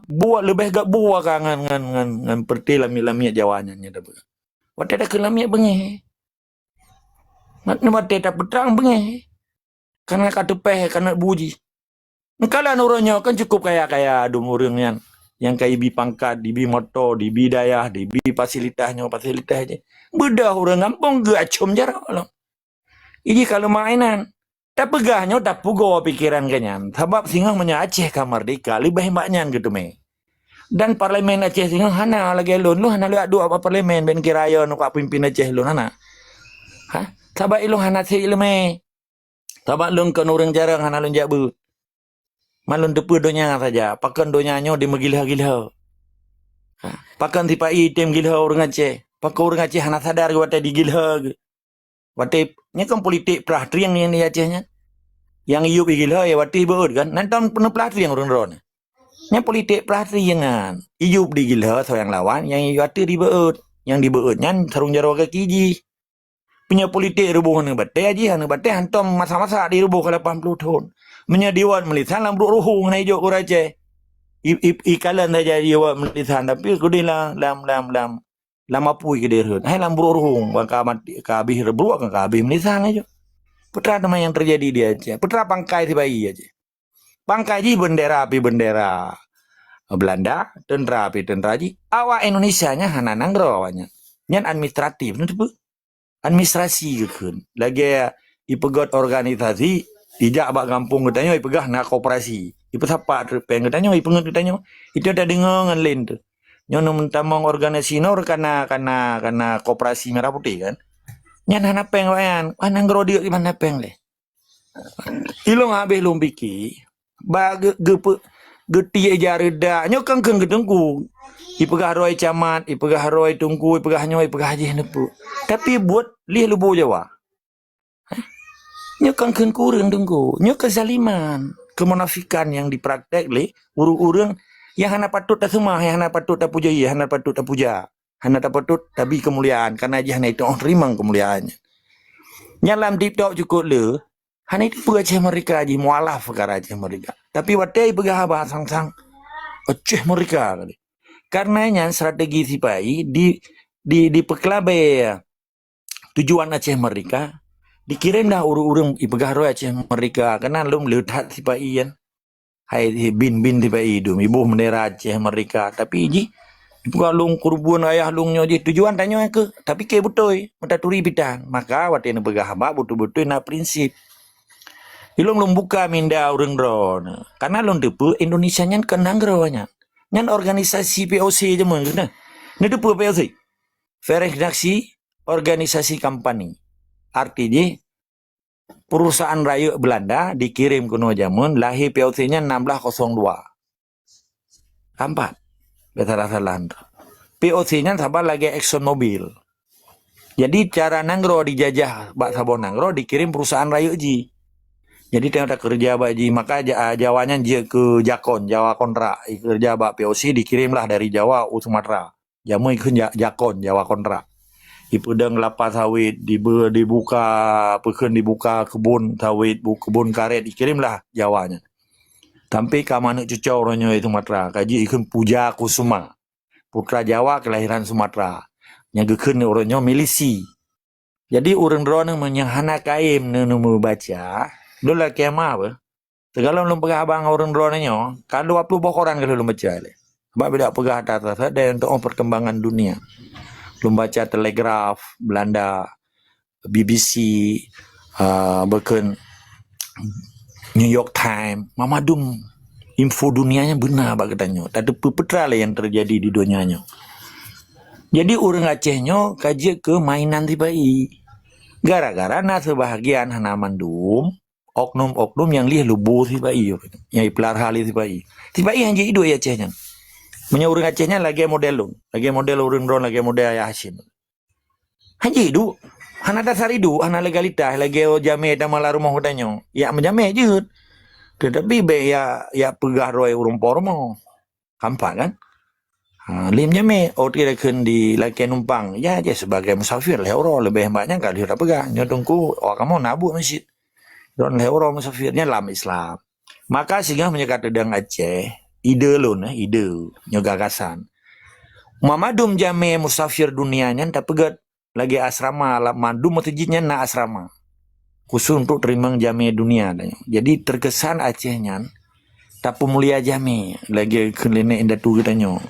buat lebih gak buat kan ngan perti lami jawannya dah ber. Wate dah ke lami bengeh. Nak wate tak petang bengeh. Karena kata peh karena buji. Kalau orangnya kan cukup kaya dum orang yang kayak bi pangkat, di bi motor, di bi daya, di bi fasilitas aja. Bedah orang kampung gak acum jarak lah. Ini kalau mainan tak pegahnya tak pugo pikiran kanyan. Sebab singa punya Aceh ka merdeka lebih hebatnya gitu me. Dan parlemen Aceh singa hana lagi lun lu hana lihat dua apa parlemen ben kiraya nu ka pimpin Aceh lun hana. Ha? Sabab ilung hana si ilme. Sabab lun kan orang jarang hana lun jabu. Malun depu donya saja. Pakan donyanya di megilha-gilha. Ha? Pakan tipai tim gilha orang Aceh. Pakai orang Aceh hana sadar wate digilha. Wate nya kan politik prahtriang yang di Acehnya. Yang iup gilha ya wate beud kan. Nanti penuh prahtriang orang-orang. Nya politik prahtriangan. Iup di gilha so yang lawan, yang wate di beud. Yang di beud nyan sarung jaro ke kiji. Punya politik rubuh hana bate aja hana bate hantam masa-masa di rubuh ke 80 tahun. Punya dewan melisan lam ruhung na ijo ko Aceh. Ikalan saja dewan melisan tapi kudilah lam apui ke derhun. Hai lam ruhung bangka mati kabih rebruak kan kabih melisan aja. Putra nama yang terjadi di Aceh. Putra pangkai si bayi aja. Pangkai ji bendera api bendera Belanda, tentara api tentara ji. Awak Indonesia nya hana nanggro awaknya. Nyan administratif nanti bu. Administrasi keun. Lagi ipegot organisasi tidak bak kampung katanya ipegah nak koperasi. Ipe sapa peng katanya ipenget katanya. Itu ada dengar ngan lain tu. Nyono mentamong organisasi nor kana koperasi merah putih kan. Nyan hana peng wayan. Nanggro dia di mana peng le. Ilong habis lumpiki. Bag geti jarida nyokang keng gedengku. Ipegah roi camat, ipegah roi tungku, ipegah nyoy, ipegah haji nepu. Tapi buat lih lubu Jawa. Nyokang keng kurang dengku. Nyok kezaliman, kemunafikan yang dipraktek le urang-urang yang hana patut tak semah, yang hana patut tak puja, hana patut tak puja. Hana tak patut tapi kemuliaan karena aja hana itu terima kemuliaannya. Nyalam TikTok cukup le. Hana itu Aceh mereka aja mualaf perkara Aceh mereka. Tapi watai pegah abah sang-sang Aceh mereka kali. Karenanya strategi sipai di peklabe tujuan Aceh mereka dikirim dah urung-urung ipegah roy Aceh mereka karena lum lehat sipai kan. Hai bin sipai dum ibu bendera Aceh mereka tapi ji galung kurbuan ayah lungnya je tujuan tanya ke tapi ke betul mata turi bidang maka watin pegah abah betul-betul na prinsip ilung lum buka minda urang ron karena lum depu Indonesia nyan kenang rawanya nyan organisasi POC je mun nah ni depu POC redaksi organisasi company artinya perusahaan rakyat Belanda dikirim kuno jamun lahir POC nya 1602 empat salah POC nya sabar lagi Exxon Mobil jadi cara nanggro dijajah bak sabon nanggro dikirim perusahaan rakyat ji. Jadi ternyata kerja baji maka Jawanya je ke Jakon, Jawa kontrak. Kerja bak POC dikirimlah dari Jawa ke Sumatera. Jamu ke Jakon, Jawa kontrak. Ipedang kelapa sawit dibuka pekeun dibuka kebun sawit, kebun karet dikirimlah Jawanya. Sampai ka manuk cucau orangnya itu Sumatera. Kaji ikun Puja Kusuma. Putra Jawa kelahiran Sumatera. Nyagekeun orangnya milisi. Jadi urang drone menyahana kaim nu baca dola kiamah apa? Segala belum pegah abang orang dronenya, kan 20 bokoran kalau belum baca le. Sebab tidak pegah atas dan untuk perkembangan dunia. Belum baca telegraf Belanda, BBC, bahkan New York Times, mamadum info dunianya benar bak katanya. Tak ada petra lah yang terjadi di dunianya. Jadi orang Acehnya kaji ke mainan tibai. Gara-gara na sebahagian hana mandum oknum-oknum yang lih lubu tibai yang ipelar hali tibai yang jadi dua Acehnya punya orang Acehnya lagi model orang drone lagi model ayah Hasim haji itu hana dasar itu hana legalitas lagi jame damala rumah hudanyo ya menjame je tetapi be ya pegah roy urung pormo kampak kan lim jame tidak ken di lagi numpang ya aja sebagai musafir lehoro lebih banyak kali udah pegang nyotongku kamu nabu masjid don lehoro musafirnya lam Islam maka sehingga menyekat dedang Aceh ide lun ide nya gagasan mamadum jame musafir dunianya tak pegat lagi asrama lah madum masjidnya na asrama khusus untuk terima jame dunia danyo. Jadi terkesan Acehnya tak pemulia jame lagi kelene indah tu katanya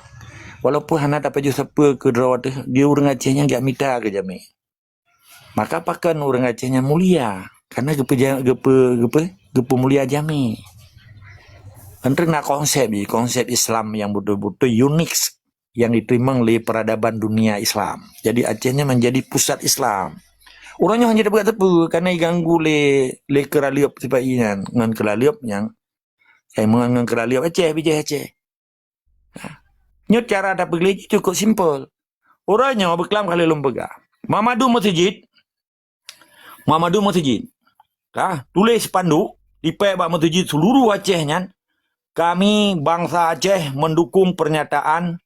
walaupun hana tak paju siapa ke drawat dia orang Acehnya gak minta ke jame maka pakan orang Acehnya mulia karena gepe mulia jame. Antara nak konsep Islam yang betul-betul unik yang diterima oleh peradaban dunia Islam. Jadi Acehnya menjadi pusat Islam. Orangnya hanya dapat tepu karena diganggu le keraliup sebabnya ngan keraliup yang mengan keraliup Aceh bijak Aceh. Nyot cara dapat beli cukup simple. Orangnya berkelam kali lembaga. Mamadu Masjid. Tulis spanduk di pek masjid seluruh Acehnya. Kami bangsa Aceh mendukung pernyataan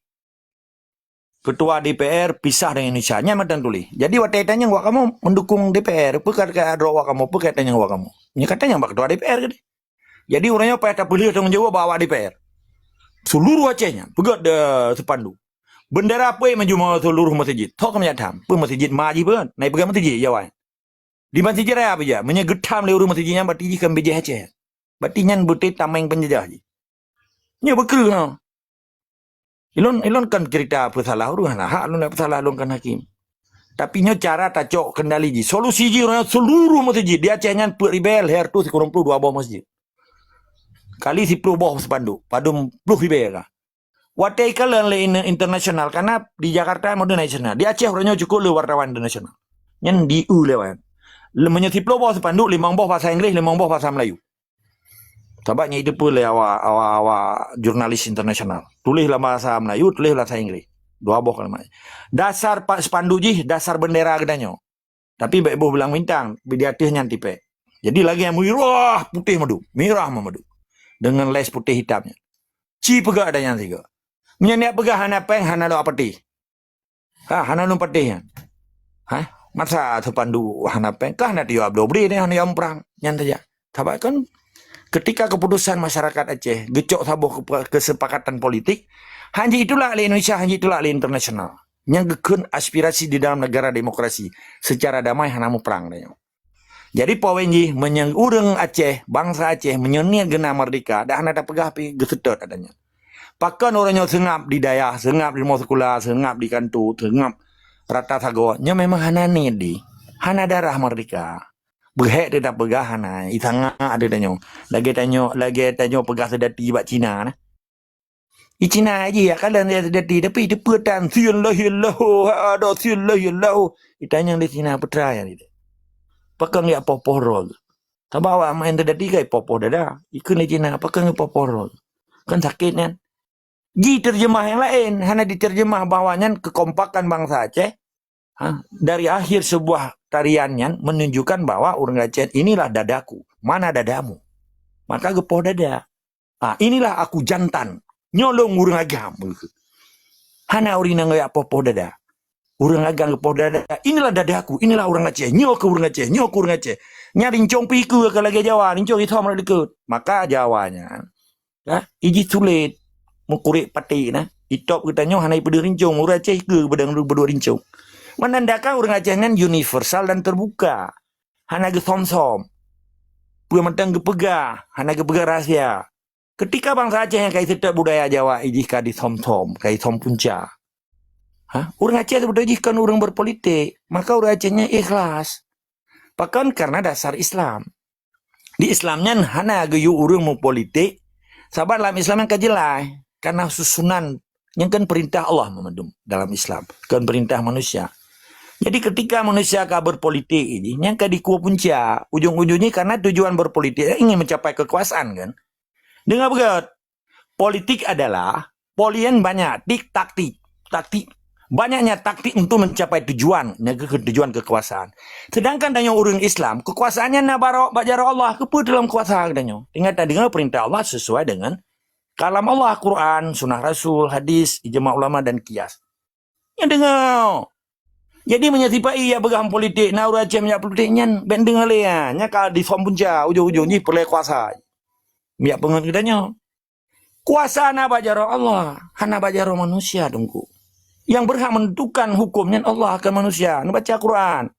Ketua DPR pisah dengan Indonesia. Nya madan tulis. Jadi waktu tanya wak kamu mendukung DPR, apa kata wak kamu, apa katanya wak kamu. Nya katanya wak Ketua DPR gitu. Jadi orangnya pada boleh tanggung jawab bawa DPR. Seluruh Acehnya pegat de sepandu. Bendera apa yang menjumlah seluruh masjid. Tok kami jadam. Pe masjid maji pun. Naik pegang masjid jawab. Di masjid raya apa je? Menyegetam lewat masjidnya berarti kan bijak Aceh. Berarti nyan betul tameng penjajah je. Nya bekel no. Ilon kan cerita apa salah orang lah. Hak lu nak salah lu kan hakim. Tapi nya cara tacok kendali ji. Solusi ji orang seluruh masjid dia Acehnya per ribel her tu sekurang 22 bawah masjid. Kali 10 bawah sepanduk. Padum 10 ribel kah. Watai kalian le internasional karena di Jakarta mode nasional. Di Aceh orangnya cukup le wartawan internasional. Nyan di U lewat. Lemanya 10 bawah sepanduk 5 bawah bahasa Inggris 5 bawah bahasa Melayu. Sebabnya itu pun awak jurnalis internasional. Tulislah bahasa Melayu, tulislah bahasa Inggris. Dua boh kalau dasar pak spanduk ji, dasar bendera gedanya. Tapi baik boh bilang bintang, bidiatihnya tipe. Jadi lagi yang merah putih madu, merah madu. Dengan les putih hitamnya. Ci pegak adanya tiga. Menyanyi pegak hana peng, hana lo apeti. Hana lo petih. Masa sepandu hana peng, kah hana tiap dobri ni hana yang perang. Yang saja. Sebab kan ketika keputusan masyarakat Aceh gecok sabuh kesepakatan politik, hanya itulah ahli Indonesia, hanya itulah ahli internasional. Yang gekun aspirasi di dalam negara demokrasi secara damai hanamu perang. Jadi powenji menyang urang Aceh, bangsa Aceh menyonia gena merdeka, dah hana pegah pi gesedot adanya. Pakan orangnya sengap di daya, sengap di sekolah, sengap di kantor, sengap rata sago. Nya memang hana ni hana darah merdeka. Berhek dia tak pegah na itanga ada tanyo lagi tanyo pegah sedati bak Cina na i Cina aja ya kalian dia sedati tapi dia petan sillallahu ada sillallahu itanya di Cina putra ya itu pakang ya poporol tabawa main sedati kai popo dada ikun di Cina pakang poporol kan sakit kan ji terjemah yang lain hanya diterjemah bawahnya kekompakan bangsa Aceh. Dari akhir sebuah tariannya menunjukkan bahwa orang Aceh inilah dadaku, mana dadamu? Maka gepoh dada. Inilah aku jantan, nyolong orang agam. Hana urina ngaya popoh dada. Orang agam gepoh dada. Inilah dadaku, inilah orang Aceh, nyok ke orang Aceh, nyok ke orang Aceh. Nyarincong piku ke lagi Jawa, rincong itu mereka dekut. Maka Jawanya, iji sulit mukurik pati na. Itop katanya hana pada rincong, orang Aceh ke berdua rincong. Menandakan orang Aceh nan universal dan terbuka. Hana ge som-som. Puan ge pegah, hana ge pegah rahsia. Ketika bangsa Aceh yang kai sedap budaya Jawa ijika di som-som, kai som punca. Orang Aceh sebetulnya kan orang berpolitik, maka orang Acehnya ikhlas. Bahkan karena dasar Islam. Di Islamnya hana ge yu orang mau politik, sabar dalam Islam yang kajelai karena susunan yang kan perintah Allah memandum dalam Islam, kan perintah manusia. Jadi ketika manusia berpolitik ini, yang dikuah punca, ujung-ujungnya karena tujuan berpolitik ingin mencapai kekuasaan kan. Dengar begat, politik adalah polian banyak, taktik, banyaknya taktik untuk mencapai tujuan kekuasaan. Sedangkan dengan orang Islam, kekuasaannya nak barok bajar Allah kepu dalam kuasa katanya. Dengar perintah Allah sesuai dengan kalam Allah, Quran, sunnah Rasul, hadis, ijma ulama dan kias. Yang dengar. Jadi menyatipai ya begam politik, na orang Aceh menyak politiknya, ben dengar lian, nya kalau di form punca, ujung-ujungnya perlai kuasa. Miak pengen katanya. Kuasa hana bajaro Allah, hana bajaro manusia dongku. Yang berhak menentukan hukumnya Allah ke manusia. Baca Quran.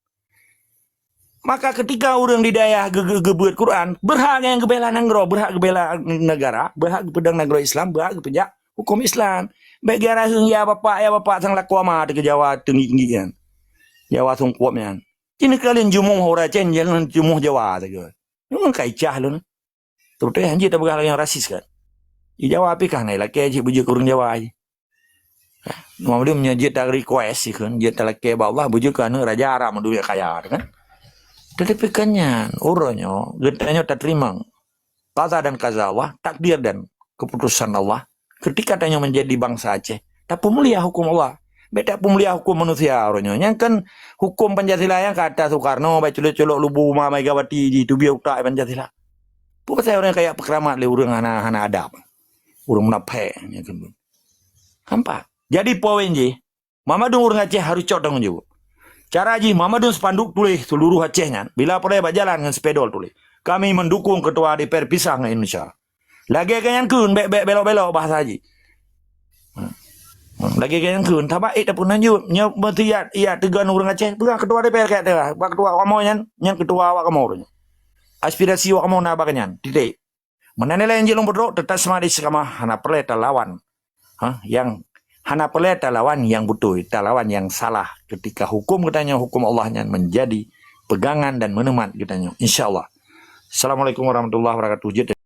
Maka ketika orang di daerah gebuat Quran, berhak yang gebela negara, berhak gebela negara, berhak pedang negara Islam, berhak pejak hukum Islam. Baik gara ya bapak sang laku amat ke Jawa tinggi kan. Jawa sung kuatnya. Kini kalian jumuh ora cen jangan jumuh Jawa saja. Memang kaicah lu. Terus anjir tak bergalah yang rasis kan. Di Jawa api kan laki aja bujuk orang Jawa aja. Mau dia menyajit tak request sih kan. Dia tak laki bawa bujuk kan raja Arab duit kaya kan. Tetapi kannya orangnya getanya tak terima. Kaza dan kaza Allah, takdir dan keputusan Allah. Ketika tanya menjadi bangsa Aceh, tak mulia hukum Allah. Beda mulia hukum manusia orangnya. Yang kan hukum Pancasila yang kata Soekarno, baca colok lubu Mama Megawati di tubiak utak Pancasila. Bukan saya orang kayak pekramat le urang hana adab. Urang menape ya kan. Hampa. Jadi poin je, Mama dong orang Aceh harus cok tanggung jawab. Cara ji Mama dong spanduk tulis seluruh Acehnya. Bila perlu berjalan dengan sepedol tulis. Kami mendukung ketua DPR pisah dengan Indonesia. Lagi kan kun belok-belok bahasa haji. Lagi kan kun tabak pun lanjut nya bertiat iya tegan orang Aceh bukan ketua DPR kayak dah ketua kamu yang ketua awak kamu aspirasi awak kamu nak bakanyan titik menanela yang jelong bodoh tetap semadi sekama hana perle lawan yang hana perle lawan yang betul lawan yang salah ketika hukum katanya hukum Allahnya menjadi pegangan dan meneman katanya insyaallah. Assalamualaikum warahmatullahi wabarakatuh.